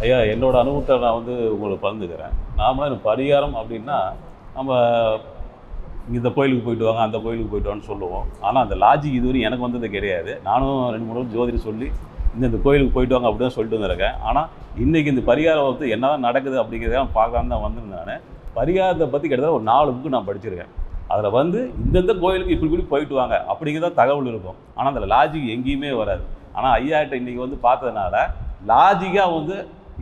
ஐயா என்னோட அனுபவத்தை நான் வந்து உங்களுக்கு பகிர்ந்துக்கிறேன். நார்மலாக எனக்கு பரிகாரம் அப்படின்னா நம்ம இந்த கோயிலுக்கு போயிட்டு வாங்க அந்த கோயிலுக்கு போயிட்டு வான்னு சொல்லுவோம். ஆனால் அந்த லாஜிக் இதுவரையும் எனக்கு வந்தது கிடையாது. நானும் 2-3 ஜோதிடர் சொல்லி இந்த கோயிலுக்கு போயிட்டு வாங்க அப்படி தான் சொல்லிட்டு வந்திருக்கேன். ஆனால் இன்றைக்கி இந்த பரிகாரம் வந்து என்ன தான் நடக்குது அப்படிங்கிறத பார்க்காம தான் வந்திருந்தேன். நான் பரிகாரத்தை பற்றி கிட்டத்தட்ட ஒரு 4 புக்கு நான் படிச்சிருக்கேன். அதில் வந்து இந்தந்த கோயிலுக்கு இப்படி போயிட்டு வாங்க அப்படிங்கிறத தகவல் இருக்கும். ஆனால் அந்த லாஜிக் எங்கேயுமே வராது. ஆனால் ஐயாட்ட இன்றைக்கி வந்து பார்த்ததுனால லாஜிக்காக வந்து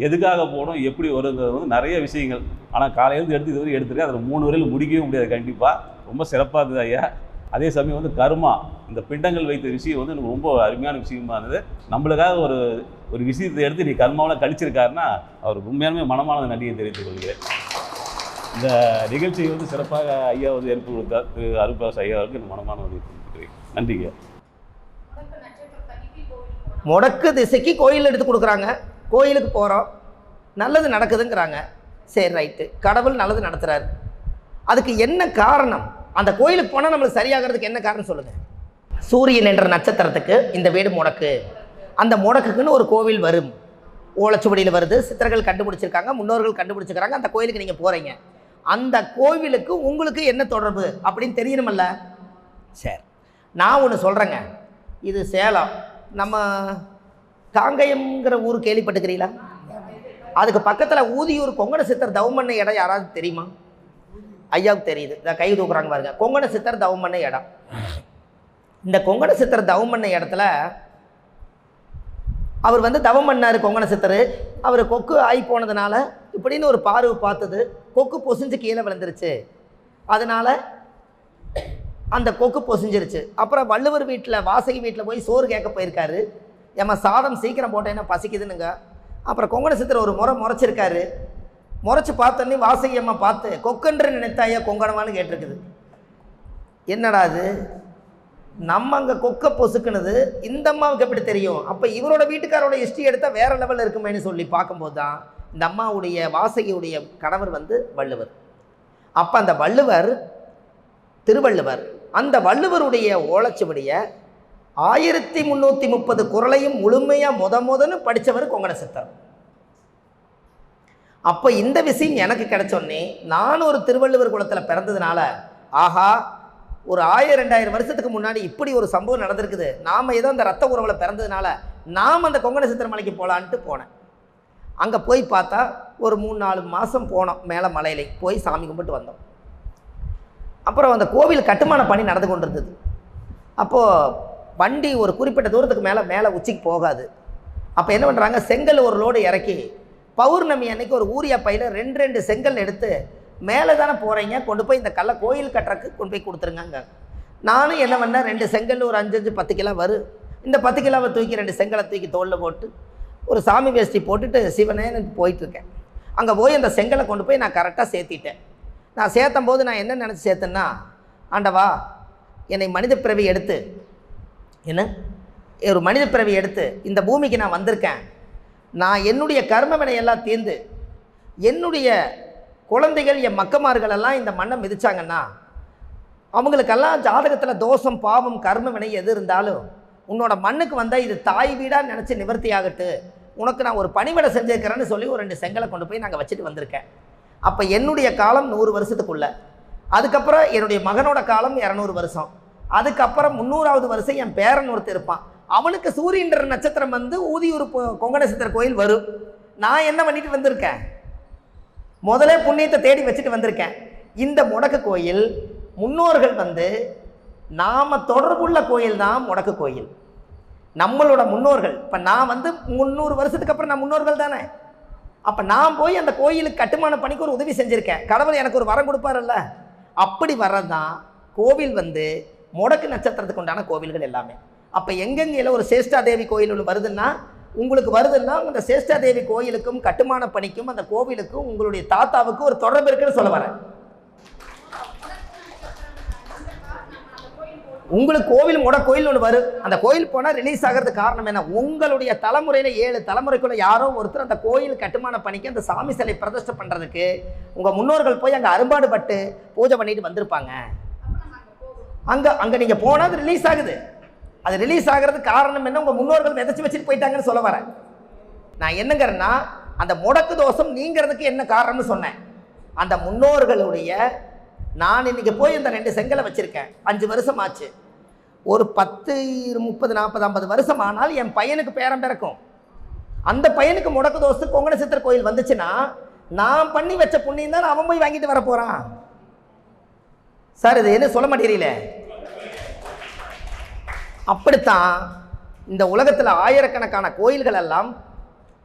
எதுக்காக போகணும் எப்படி வருங்கிறது வந்து நிறைய விஷயங்கள். ஆனால் காலையிலேருந்து எடுத்து இதுவரை எடுத்துருக்கேன். அதில் 3 வரையில் முடிக்கவே முடியாது. கண்டிப்பாக ரொம்ப சிறப்பாக இருந்தது ஐயா. அதே சமயம் வந்து கர்மா இந்த பிண்டங்கள் வைத்த விஷயம் வந்து எனக்கு ரொம்ப அருமையான விஷயமா இருந்தது. நம்மளுக்காக ஒரு விஷயத்தை எடுத்து நீ கர்மாவில் கழிச்சிருக்காருன்னா அவர் உண்மையாலுமே மனமானது நன்றியை தெரிவித்துக் கொள்கிறேன். இந்த நிகழ்ச்சியை வந்து சிறப்பாக ஐயா வந்து ஏற்பு கொடுத்தார் திரு அருள்பிரகாஷ் ஐயா அவருக்கு எனக்கு மனமான நன்றி தெரிவித்துக்கிறேன். நன்றிங்க. முடக்கு திசைக்கு கோயில் எடுத்து கொடுக்குறாங்க. கோயிலுக்கு போகிறோம், நல்லது நடக்குதுங்கிறாங்க. சரி ரைட்டு, கடவுள் நல்லது நடத்துகிறாரு. அதுக்கு என்ன காரணம்? அந்த கோயிலுக்கு போனால் நம்மளுக்கு சரியாகிறதுக்கு என்ன காரணம் சொல்லுங்கள். சூரியன் என்ற நட்சத்திரத்துக்கு இந்த வீடு முடக்கு. அந்த முடக்குக்குன்னு ஒரு கோவில் வரும். ஓலைச்சுவடியில் வருது, சித்தர்கள் கண்டுபிடிச்சிருக்காங்க, முன்னோர்கள் கண்டுபிடிச்சிருக்காங்க. அந்த கோயிலுக்கு நீங்கள் போகிறீங்க. அந்த கோவிலுக்கு உங்களுக்கு என்ன தொடர்பு அப்படின்னு தெரியணுமல்ல. சரி, நான் ஒன்று சொல்கிறேங்க. இது சேலம், நம்ம காங்கயம்ங்கிற ஊர் கேள்விப்பட்டுக்கிறீங்களா? அதுக்கு பக்கத்தில் ஊதியூர் கொங்கண சித்தர் தவம் பண்ண இடம் யாராவது தெரியுமா? ஐயாவுக்கு தெரியுது, இதை கை தூக்குறாங்க பாருங்க. கொங்கண சித்தர் தவம் பண்ண இடம். இந்த கொங்கண சித்தர் தவம் பண்ண இடத்துல அவர் வந்து தவம் பண்ணார். கொங்கண சித்தர் அவர் கொக்கு ஆகி போனதுனால இப்படின்னு ஒரு பார்வை பார்த்தது. கொக்கு பொசிஞ்சு கீழே விழுந்துருச்சு. அதனால் அந்த கொக்கு பொசிஞ்சிருச்சு. அப்புறம் வள்ளுவர் வீட்டில் வாசகி வீட்டில் போய் சோறு கேட்க போயிருக்காரு. ஏம்மா சாதம் சீக்கிரம் போட்டேன்னா பசிக்குதுன்னுங்க. அப்புறம் கொங்கண சித்தர் ஒரு முறைச்சிருக்காரு. முறைச்சி பார்த்தோன்னே வாசகி அம்மா பார்த்து கொக்கன்று நினைத்தாயா கொங்கணமானு கேட்டிருக்குது. என்னடா அது, நம்ம அங்கே கொக்கை பொசுக்குனது இந்த அம்மாவுக்கு எப்படி தெரியும்? அப்போ இவரோட வீட்டுக்காரோட ஹிஸ்ட்ரி எடுத்தால் வேறு லெவலில் இருக்குமேனு சொல்லி பார்க்கும்போது தான் இந்த அம்மாவுடைய வாசகியுடைய கணவர் வந்து வள்ளுவர். அப்போ அந்த வள்ளுவர் திருவள்ளுவர், அந்த வள்ளுவருடைய ஓலைச்சுவடிய 1330 குறளையும் முழுமையாக முதன்னு படித்தவர் கொங்கண சித்தர். அப்போ இந்த விஷயம் எனக்கு கிடைச்சோன்னே நானும் ஒரு திருவள்ளுவர் குலத்தில் பிறந்ததுனால, ஆஹா ஒரு 1000-2000 வருஷத்துக்கு முன்னாடி இப்படி ஒரு சம்பவம் நடந்திருக்குது, நாம் ஏதோ அந்த ரத்த உறவில் பிறந்ததுனால நாம் அந்த கொங்கண சித்தர் மலைக்கு போகலான்ட்டு போனேன். அங்கே போய் பார்த்தா ஒரு 3-4 மாதம் போனோம். மேலே மலையிலே போய் சாமி கும்பிட்டு வந்தோம். அப்புறம் அந்த கோவில் கட்டுமான பணி நடந்து கொண்டு இருந்தது. அப்போது வண்டி ஒரு குறிப்பிட்ட தூரத்துக்கு மேலே உச்சிக்கு போகாது. அப்போ என்ன பண்ணுறாங்க, செங்கல் ஒரு லோடு இறக்கி பௌர்ணமி அன்னைக்கு ஒரு ஊரியா பையில் 2 செங்கல் எடுத்து மேலே தானே போகிறீங்க, கொண்டு போய் இந்த கல்லை கோயில் கட்டுறக்கு கொண்டு போய் கொடுத்துருங்க. நானும் என்ன பண்ணேன், 2 செங்கல் ஒரு 5-10 கிலோ வரும். இந்த 10 கிலோவை தூக்கி 2 செங்கலை தூக்கி தோளில் போட்டு ஒரு சாமி வேஷ்டி போட்டுட்டு சிவனேன்னு போயிட்டுருக்கேன். அங்கே போய் அந்த செங்கலை கொண்டு போய் நான் கரெக்டாக சேர்த்திட்டேன். நான் சேர்த்தும் போது நான் என்ன நினச்சி சேர்த்தேன்னா, ஆண்டவா என்னை மனித பிறவி எடுத்து ஒரு மனித பிறவி எடுத்து இந்த பூமிக்கு நான் வந்திருக்கேன். நான் என்னுடைய கர்ம வினையெல்லாம் தீர்ந்து என்னுடைய குழந்தைகள் என் மக்கமார்களெல்லாம் இந்த மண்ணை மிதிச்சாங்கன்னா அவங்களுக்கெல்லாம் ஜாதகத்தில் தோஷம் பாவம் கர்ம வினை எது இருந்தாலும் உன்னோட மண்ணுக்கு வந்தால் இது தாய் வீடாக நினச்சி நிவர்த்தி ஆகட்டு, உனக்கு நான் ஒரு பணிவிடை செஞ்சுருக்கிறேன்னு சொல்லி ஒரு 2 செங்கலை கொண்டு போய் நாங்கள் வச்சுட்டு வந்திருக்கேன். அப்போ என்னுடைய காலம் 100 வருஷத்துக்குள்ள, அதுக்கப்புறம் என்னுடைய மகனோட காலம் 200 வருஷம், அதுக்கப்புறம் 300வது வருஷம் என் பேரன் ஒருத்தர் இருப்பான். அவனுக்கு சூரியன்ற நட்சத்திரம் வந்து ஊதியூர் கொங்கண சித்தர் கோயில் வரும். நான் என்ன பண்ணிட்டு வந்திருக்கேன், முதலே புண்ணியத்தை தேடி வச்சுட்டு வந்திருக்கேன். இந்த முடக்கு கோயில் முன்னோர்கள் வந்து நாம் தொடர்புள்ள கோயில் தான் முடக்கு கோயில். நம்மளோட முன்னோர்கள், இப்போ நான் வந்து 300 வருஷத்துக்கு அப்புறம் நான் முன்னோர்கள் தானே. அப்போ நான் போய் அந்த கோயிலுக்கு கட்டுமான பணிக்கு ஒரு உதவி செஞ்சுருக்கேன். கடவுள் எனக்கு ஒரு வரம் கொடுப்பார்ல, அப்படி வர்றது தான் கோவில் வந்து முடக்கு நட்சத்திரத்துக்கு உண்டான கோவில்கள் எல்லாமே. அப்போ எங்கெங்கே ஒரு சேஷ்டா தேவி கோயில் ஒன்று வருதுன்னா உங்களுக்கு வருதுன்னா அந்த சேஷ்டா தேவி கோயிலுக்கும் கட்டுமான பணிக்கும் அந்த கோவிலுக்கும் உங்களுடைய தாத்தாவுக்கும் ஒரு தொடர்பு இருக்குன்னு சொல்ல வரேன். உங்களுக்கு கோவில் முடக்கு கோயில் ஒன்று வரும். அந்த கோயில் போனால் ரிலீஸ் ஆகிறதுக்கு காரணம் என்ன, உங்களுடைய தலைமுறையில் 7 தலைமுறைக்குள்ள யாரோ ஒருத்தர் அந்த கோயில் கட்டுமான பணிக்கு அந்த சாமி சிலை பிரதிஷ்டை பண்ணுறதுக்கு உங்கள் முன்னோர்கள் போய் அங்கே அரும்பாடு பட்டு பூஜை பண்ணிட்டு வந்திருப்பாங்க. அங்கே நீங்கள் போனால் அது ரிலீஸ் ஆகுது. அது ரிலீஸ் ஆகிறதுக்கு காரணம் என்ன, உங்கள் முன்னோர்கள் விதைச்சி வச்சுட்டு போயிட்டாங்கன்னு சொல்ல வரேன். நான் என்னங்கிறேன்னா அந்த முடக்கு தோஷம் நீங்கிறதுக்கு என்ன காரணம்னு சொன்னேன். அந்த முன்னோர்களுடைய, நான் இன்னைக்கு போய் இந்த 2 செங்கலை வச்சுருக்கேன், 5 வருஷம் ஆச்சு. ஒரு 10, 30, 40, 50 வருஷம் ஆனால் என் பையனுக்கு பேரம் பிறக்கும். அந்த பையனுக்கு முடக்கு தோஷத்துக்கு கொங்கண சித்தர் கோயில் வந்துச்சுன்னா நான் பண்ணி வச்ச புண்ணியம் தான் அவன் போய் வாங்கிட்டு வர போகிறான். சார் இது என்ன சொல்ல மாட்டேறீங்களே? அப்படித்தான் இந்த உலகத்தில் ஆயிரக்கணக்கான கோயில்கள் எல்லாம்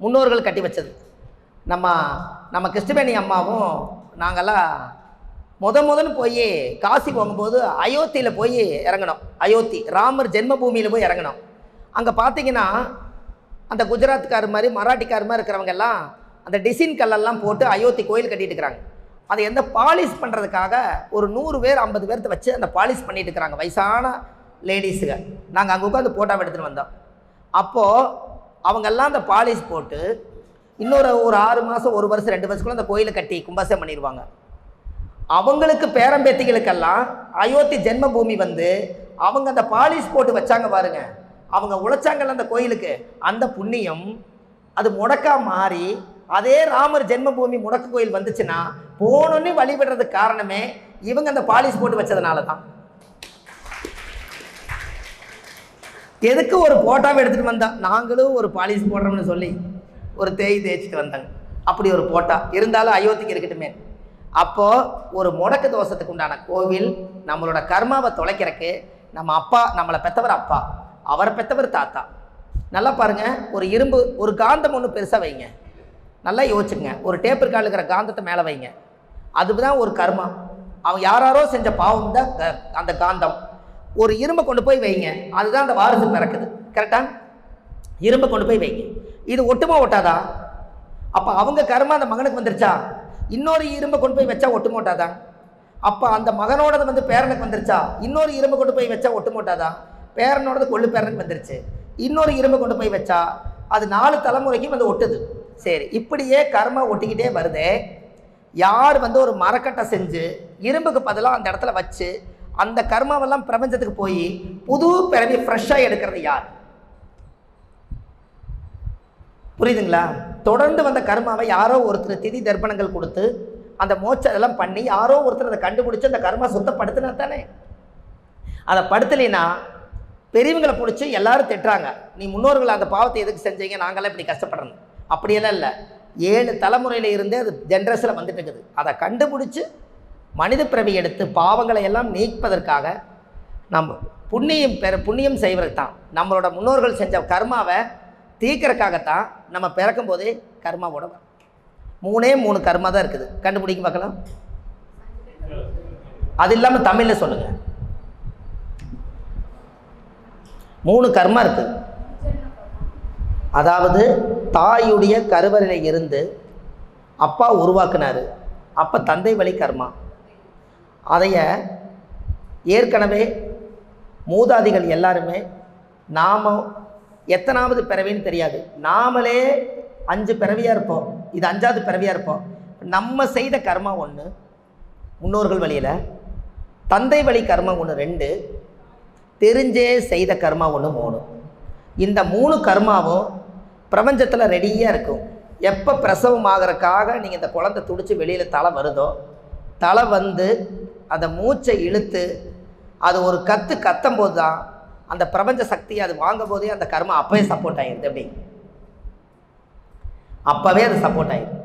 முன்னோர்கள் கட்டி வச்சது. நம்ம கிருஷ்ணவேணி அம்மாவும் நாங்கள்லாம் முதன்னு போய் காசி போகும்போது அயோத்தியில் போய் இறங்கணும். அயோத்தி ராமர் ஜென்மபூமியில் போய் இறங்கணும். அங்கே பார்த்தீங்கன்னா அந்த குஜராத்கார் மாதிரி மராட்டிக்கார் மாதிரி இருக்கிறவங்க எல்லாம் அந்த டிசைன் கல்லெல்லாம் போட்டு அயோத்தி கோயில் கட்டிட்டு இருக்கிறாங்க. அதை எந்த பாலிஷ் பண்ணுறதுக்காக ஒரு 100 பேர் 50 பேர்த்த வச்சு அந்த பாலிஷ் பண்ணிட்டு இருக்கிறாங்க, வயசான லேடிஸுங்க. நாங்கள் அங்கே உட்காந்து ஃபோட்டோ எடுத்துகிட்டு வந்தோம். அப்போது அவங்கெல்லாம் அந்த பாலிஷ் போட்டு இன்னொரு ஒரு 6 மாதம் 1 வருஷம் 2 வருஷத்துக்குள்ள அந்த கோயிலை கட்டி கும்பாசம் பண்ணிடுவாங்க. அவங்களுக்கு பேரம்பேத்திகளுக்கெல்லாம் அயோத்தி ஜென்மபூமி வந்து அவங்க அந்த பாலிஷ் போட்டு வச்சாங்க பாருங்க, அவங்க உழைச்சாங்கல்ல அந்த கோயிலுக்கு, அந்த புண்ணியம் அது முடக்கா மாறி அதே ராமர் ஜென்மபூமி முடக்கு கோயில் வந்துச்சுன்னா போனோன்னு வழிபடுறதுக்கு காரணமே இவங்க அந்த பாலிஷ் போட்டு வச்சதுனால தான். எதுக்கு ஒரு போட்டாவை எடுத்துகிட்டு வந்தா, நாங்களும் ஒரு பாலிஷ் போடுறோம்னு சொல்லி ஒரு தேய்ச்சிட்டு வந்தாங்க. அப்படி ஒரு போட்டா இருந்தாலும் அயோத்திக்கு இருக்கட்டுமே. அப்போது ஒரு முடக்கு தோஷத்துக்கு உண்டான கோவில் நம்மளோட கர்மாவை தொலைக்கிறதுக்கு நம்ம அப்பா, நம்மளை பெற்றவர் அப்பா, அவரை பெற்றவர் தாத்தா. நல்லா பாருங்கள், ஒரு இரும்பு ஒரு காந்தம் ஒன்று பெருசாக வைங்க, நல்லா யோசிச்சுங்க. ஒரு டேப்பர் கால் இருக்கிற காந்தத்தை மேலே வைங்க, அதுதான் ஒரு கர்மா. அவன் யாரோ செஞ்ச பாவம் தான் அந்த காந்தம். ஒரு இரும்பை கொண்டு போய் வைங்க, அதுதான் அந்த வாரிசு பிறக்குது. கரெக்டாக இரும்பை கொண்டு போய் வைங்க, இது ஒட்டுமா ஒட்டாதா? அப்போ அவங்க கர்மா அந்த மகனுக்கு வந்துருச்சா? இன்னொரு இரும்பை கொண்டு போய் வச்சா ஒட்டு மோட்டாதான்? அப்போ அந்த மகனோடது வந்து பேரனுக்கு வந்துருச்சா? இன்னொரு இரும்பை கொண்டு போய் வச்சா ஒட்டு மோட்டாதான்? பேரனோடது கொள்ளு பேரனுக்கு வந்துருச்சு. இன்னொரு இரும்பை கொண்டு போய் வச்சா அது 4 தலைமுறைக்கும் வந்து ஒட்டுது. சரி, இப்படியே கர்மா ஒட்டிக்கிட்டே வருதே. யார் வந்து ஒரு மரக்கட்டை செஞ்சு இரும்புக்கு பதிலாக அந்த இடத்துல வச்சு அந்த கர்மாவெல்லாம் பிரபஞ்சத்துக்கு போய் புது பிறவி ஃப்ரெஷ்ஷாக எடுக்கிறது யார்? புரியுதுங்களா? தொடர்ந்து வந்த கர்மாவை யாரோ ஒருத்தர் திதி தர்ப்பணங்கள் கொடுத்து அந்த மோட்சம் அதெல்லாம் பண்ணி யாரோ ஒருத்தர் அதை கண்டுபிடிச்சி அந்த கர்மா சுத்தப்படுத்தினா தானே. அதை படுத்தலைன்னா பெரியவங்களை பிடிச்சி எல்லாரும் திட்டுறாங்க, நீ முன்னோர்கள் அந்த பாவத்தை எதுக்கு செஞ்சீங்க, நாங்களாம் இப்படி கஷ்டப்படுறோம். அப்படியெல்லாம் இல்லை, 7 தலைமுறையில் இருந்தே அது ஜென்ரேஷனில் வந்துட்டு இருக்குது. அதை கண்டுபிடிச்சி மனித பிறவி எடுத்து பாவங்களை எல்லாம் நீப்பதற்காக நம்ம புண்ணியம் செய்வதற்கு தான், நம்மளோட முன்னோர்கள் செஞ்ச கர்மாவை தீர்க்கறதுக்காகத்தான் நம்ம பிறக்கும் போதே கர்மாவோட 3 கர்மா தான் இருக்குது. கண்டுபிடிக்க பார்க்கலாம். அது இல்லாமல் தமிழில் சொல்லுங்கள். 3 கர்மா இருக்குது. அதாவது தாயுடைய கருவறையில் இருந்து அப்பா உருவாக்குனார், அப்போ தந்தை வழி கர்மா. அதைய ஏற்கனவே மூதாதிகள் எல்லாருமே நாம் எத்தனாவது பிறவின்னு தெரியாது, நாமளே 5 பிறவியாக இருப்போம், இது 5ஆவது பிறவியாக இருப்போம். நம்ம செய்த கர்மா 1, முன்னோர்கள் வழியில் தந்தை வழி கர்மா 1, 2 தெரிஞ்சே செய்த கர்மா 1, 3. இந்த 3 கர்மாவும் பிரபஞ்சத்தில் ரெடியாக இருக்கும். எப்போ பிரசவம் ஆகிறதுக்காக நீங்கள் இந்த குழந்தை துடிச்சு வெளியில் தலை வருதோ, தலை வந்து அந்த மூச்சை இழுத்து அது ஒரு கத்தும் போது தான் அந்த பிரபஞ்ச சக்தியை அது வாங்கும் போதே அந்த கர்மா அப்போவே சப்போர்ட் ஆகிடுது. எப்படி? அப்போவே அது சப்போர்ட் ஆகிடும்.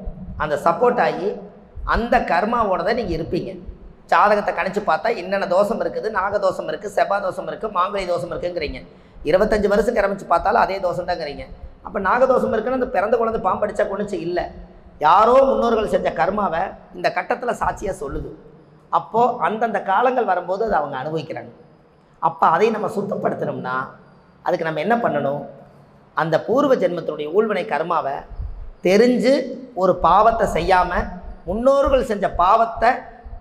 அந்த சப்போர்ட் ஆகி அந்த கர்மாவோட தான் நீங்கள் இருப்பீங்க. ஜாதகத்தை கணிச்சு பார்த்தா என்னென்ன தோஷம் இருக்குது, நாகதோஷம் இருக்குது, செவ்வாய் தோஷம் இருக்குது, மாங்கலி தோஷம் இருக்குங்கிறீங்க. 25 வருஷம் கிளம்பிச்சு பார்த்தாலும் அதே தோஷம் தாங்கிறீங்க. அப்போ நாகதோஷம் இருக்குன்னு அந்த பிறந்த குழந்தை பாம்படிச்சா கொண்டுச்சு இல்லை, யாரோ முன்னோர்கள் செஞ்ச கர்மாவை இந்த கட்டத்தில் சாட்சியாக சொல்லுது. அப்போது அந்தந்த காலங்கள் வரும்போது அதை அவங்க அனுபவிக்கிறாங்க. அப்போ அதை நம்ம சுத்தப்படுத்தணும்னா அதுக்கு நம்ம என்ன பண்ணணும்? அந்த பூர்வ ஜென்மத்தினுடைய ஊழ்வினை கர்மாவை தெரிஞ்சு ஒரு பாவத்தை செய்யாமல் முன்னோர்கள் செஞ்ச பாவத்தை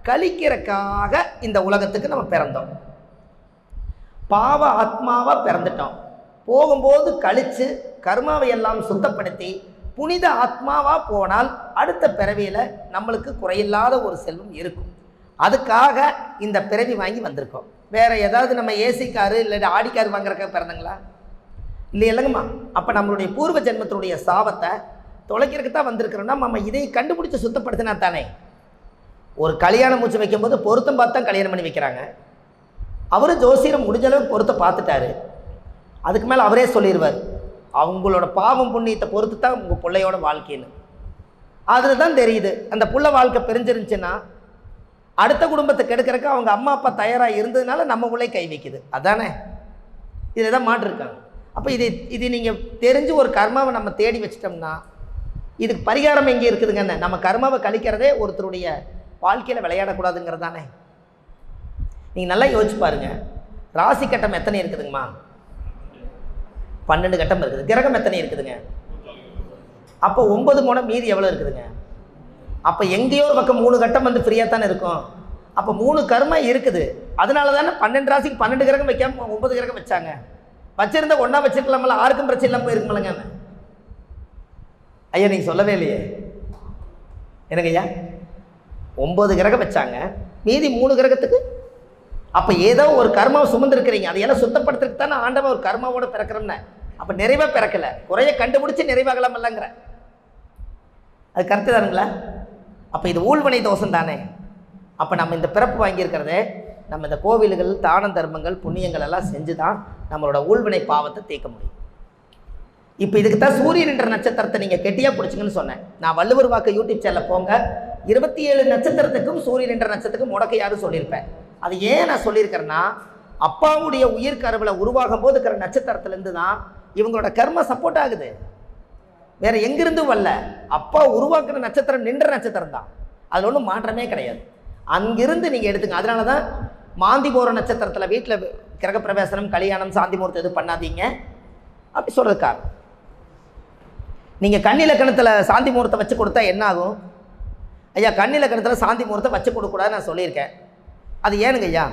கழிக்கிறதுக்காக இந்த உலகத்துக்கு நம்ம பிறந்தோம். பாவ ஆத்மாவாக பிறந்துட்டோம். போகும்போது கழித்து கர்மாவை எல்லாம் சுத்தப்படுத்தி புனித ஆத்மாவாக போனால் அடுத்த பிறவியில் நம்மளுக்கு குறையில்லாத ஒரு செல்வம் இருக்கும். அதுக்காக இந்த பிறவி வாங்கி வந்திருக்கோம். வேறு ஏதாவது நம்ம ஏசி காரு இல்லை ஆடி கார் வாங்குறதுக்காக பிறந்தங்களா? இல்லை இல்லைங்கம்மா. அப்போ நம்மளுடைய பூர்வ ஜென்மத்தினுடைய சாபத்தை தொலைக்கிறதுக்கு தான் வந்திருக்கிறோன்னா நம்ம இதை கண்டுபிடிச்சி சுத்தப்படுத்தினா தானே. ஒரு கல்யாணம் மூச்சு வைக்கும்போது பொருத்தம் பார்த்து தான் கல்யாணம் பண்ணி வைக்கிறாங்க. அவரும் ஜோசியரை முடிஞ்ச அளவுக்கு பொருத்த பார்த்துட்டாரு. அதுக்கு மேலே அவரே சொல்லிடுவார், அவங்களோட பாவம் புண்ணியத்தை பொறுத்து தான் உங்கள் பிள்ளையோட வாழ்க்கைன்னு. அதில் தான் தெரியுது அந்த புள்ள வாழ்க்கை பிரிஞ்சிருந்துச்சுன்னா அடுத்த குடும்பத்தை கெடுக்கிறதுக்கு அவங்க அம்மா அப்பா தயாராக இருந்ததுனால நம்ம உள்ளே கை வைக்குது. அதானே, இதில் தான் மாட்டிருக்காங்க. அப்போ இது நீங்கள் தெரிஞ்சு ஒரு கர்மாவை நம்ம தேடி வச்சிட்டோம்னா இதுக்கு பரிகாரம் எங்கே இருக்குதுங்கன்னு. நம்ம கர்மாவை கழிக்கிறதே ஒருத்தருடைய வாழ்க்கையில் விளையாடக்கூடாதுங்கிறது தானே. நீங்கள் நல்லா யோசிச்சு பாருங்கள், ராசி கட்டம் எத்தனை இருக்குதுங்கம்மா? 12 கட்டம் இருக்குது. கிரகம் எத்தனை இருக்குதுங்க? அப்போ 9 போனால் மீதி எவ்வளோ இருக்குதுங்க? அப்போ எங்கேயோ ஒரு பக்கம் 3 கட்டம் வந்து ஃப்ரீயாக தானே இருக்கும். அப்போ 3 கர்மா இருக்குது. அதனால தானே 12 ராசிக்கு 12 கிரகம் வைக்காம 9 கிரகம் வச்சாங்க. வச்சிருந்தா ஒன்றா வச்சிருக்கலாமல, யாருக்கும் பிரச்சனை இல்லாமல் போயிருக்கலங்க. ஐயா நீங்கள் சொல்லவே இல்லையே எனக்கு ஐயா. 9 கிரகம் வச்சாங்க, மீதி 3 கிரகத்துக்கு. அப்போ ஏதோ ஒரு கர்மாவை சுமந்துருக்கிறீங்க, அதையெல்லாம் சுத்தப்படுத்துறதுக்கு தானே ஆண்டவன் ஒரு கர்மாவோட பிறக்கிறோம்னு. அப்போ நிறைவாக பிறக்கலை, குறைய கண்டுபிடிச்சி நிறைவாகலாம் இல்லைங்கிற அது கருத்து தானுங்களா? அப்போ இது ஊழ்வினை தோஷம் தானே. அப்போ நம்ம இந்த பிறப்பு வாங்கியிருக்கிறதே நம்ம இந்த கோவில்கள் தான தர்மங்கள் புண்ணியங்கள் எல்லாம் செஞ்சு தான் நம்மளோட ஊழ்வினை பாவத்தை தீர்க்க முடியும். இப்போ இதுக்கு தான் சூரியன் என்ற நட்சத்திரத்தை நீங்கள் கெட்டியாக பிடிச்சிங்கன்னு சொன்னேன். நான் வள்ளுவர் வாக்கு யூடியூப் சேனலில் போங்க, 27 நட்சத்திரத்துக்கும் சூரியன் என்ற நட்சத்திரத்துக்கும் முடக்க யாரும் சொல்லியிருப்பேன். அது ஏன் நான் சொல்லியிருக்கிறேன்னா, அப்பாவுடைய உயிர் கருவில் உருவாகும் போது இருக்கிற நட்சத்திரத்துலேருந்து தான் இவங்களோட கர்ம சப்போர்ட் ஆகுது. வேற எங்கிருந்தும் வரல. அப்பா உருவாக்குற நட்சத்திரம் நின்ற நட்சத்திரம் தான், அதில் ஒன்றும் மாற்றமே கிடையாது. அங்கிருந்து நீங்கள் எடுத்துங்க. அதனால தான் மாந்தி போகிற நட்சத்திரத்தில் வீட்டில் கிரகப்பிரவேசனம் கல்யாணம் சாந்தி முகூர்த்தம் எதுவும் பண்ணாதீங்க அப்படி சொல்கிறதுக்காக. நீங்கள் கன்னிலக்கணத்தில் சாந்தி முகூர்த்தம் வச்சு கொடுத்தா என்ன ஆகும்? ஐயா கன்னிலக்கணத்தில் சாந்தி முகூர்த்தம் வச்சு கொடுக்கூடாது நான் சொல்லியிருக்கேன். அது ஏனுங்க ஐயா?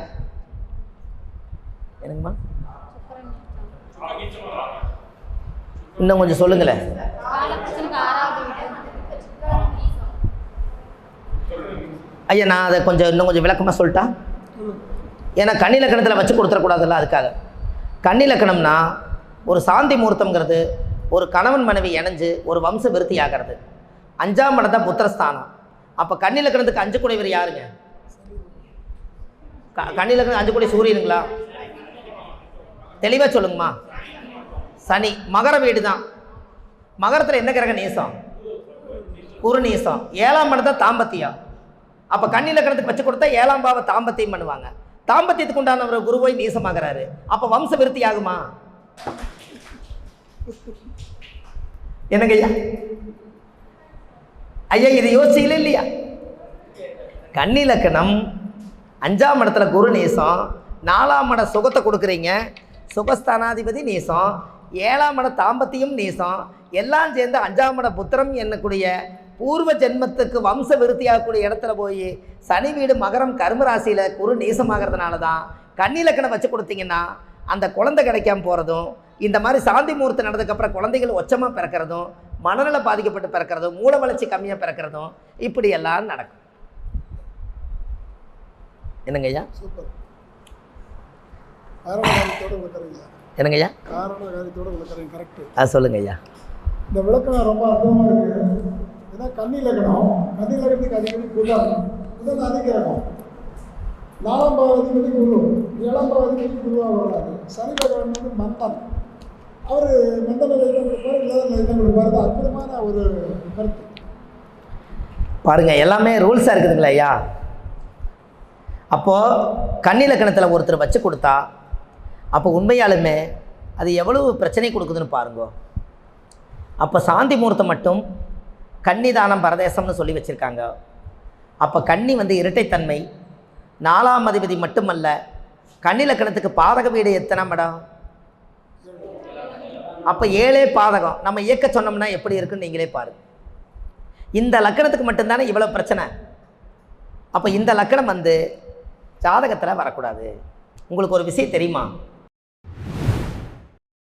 என்னங்கம்மா இன்னும் கொஞ்சம் சொல்லுங்களேன். ஐயா நான் அதை இன்னும் கொஞ்சம் விளக்கமாக சொல்லிட்டா. ஏன்னா கன்னிலக்கணத்தில் வச்சு கொடுத்துடக்கூடாதுல்ல, அதுக்காக. கன்னிலக்கணம்னா ஒரு சாந்தி முகூர்த்தம்ங்கிறது ஒரு கணவன் மனைவி இணைஞ்சு ஒரு வம்ச விருத்தி ஆகிறது. 5ஆம் இடம் தான் புத்திரஸ்தானம். அப்போ கன்னிலக்கணத்துக்கு 5 கூடையவர் யாருங்க? கன்னிலக்கணம் 5 கூடை சூரியனுங்களா? தெளிவாக சொல்லுங்கம்மா. சனி. மகர வீடு தான். மகரத்தில் என்ன கிரக நீசம்? குரு நீசம். 7ஆம் இடம் தான் தாம்பத்தியம். அப்போ கன்னிலக்கணத்துக்கு வச்சு கொடுத்தா 7ஆம் பாவ தாம்பத்தியம் பண்ணுவாங்க. தாம்பத்தியத்துக்கு உண்டான ஒரு குருவை நீசமாகிறாரு. அப்போ வம்ச விருத்தி ஆகுமா? என்னங்க ஐயா? ஐயா இது யோசிக்கல இல்லையா? கன்னிலக்கணம் 5ஆம் இடத்துல குரு நீசம், 4ஆம் இட சுகத்தை கொடுக்குறீங்க, சுகஸ்தானாதிபதி நீசம், 7ஆம் இட தாம்பத்தியம் நீசம், எல்லாம் சேர்ந்து 5ஆம் இட புத்திரம் என்னக்கூடிய பூர்வ ஜென்மத்துக்கு வம்ச விருத்தியாகக்கூடிய இடத்துல போய் சனி வீடு மகரம் கர்மராசியில் குரு நீசமாகிறதுனால தான் கன்னிலக்கணம் வச்சு கொடுத்தீங்கன்னா அந்த குழந்தை கிடைக்காம போகிறதும், இந்த மாதிரி சாந்தி முகூர்த்தம் நடந்ததுக்கப்புறம் குழந்தைகள் ஒச்சமாக பிறக்கிறதும், மனநல பாதிக்கப்பட்டு பிறக்கிறதும், மூல வளர்ச்சி கம்மியாக பிறக்கிறதும் இப்படியெல்லாம் நடக்கும். என்னங்க ஐயா? என்னங்க ஐயா? சொல்லுங்க ஐயா. இந்த விளக்கம் ரொம்ப அற்புதமாக இருக்குது. ஏன்னா கன்னிலக்கணத்துக்கு அதிபதி புதன் அதிகிரகம், 4ஆம் பாவதிபதி குரு, 7ஆம் பாவதிபதி குருவாக வர்றாரு. சனி பகவான் வந்து மந்தன், அவர் மந்தன லைட்டம் கொடுப்பார், இல்லாத லைட்டம் கொடுப்பார். அற்புதமான ஒரு கருத்து பாருங்க. எல்லாமே ரூல்ஸாக இருக்குதுங்களா ஐயா? அப்போது கன்னிலக்கணத்தில் ஒருத்தர் வச்சு கொடுத்தா அப்போ உண்மையாலுமே அது எவ்வளவு பிரச்சனை கொடுக்குதுன்னு பாருங்க. அப்போ சாந்தி முகூர்த்தம் மட்டும் கன்னிதானம் பரதேசம்னு சொல்லி வச்சுருக்காங்க. அப்போ கன்னி வந்து இரட்டைத்தன்மை. 4ஆம் அதிபதி மட்டுமல்ல, கன்னிலக்கணத்துக்கு பாதக வீடு எத்தனாம் இடம்? அப்போ 7 பாதகம். நம்ம இயக்க சொன்னோம்னா எப்படி இருக்குன்னு நீங்களே பாருங்க. இந்த லக்கணத்துக்கு மட்டும்தானே இவ்வளோ பிரச்சனை. அப்போ இந்த லக்கணம் வந்து ஜாதகத்தில் வரக்கூடாது. உங்களுக்கு ஒரு விஷயம் தெரியுமா?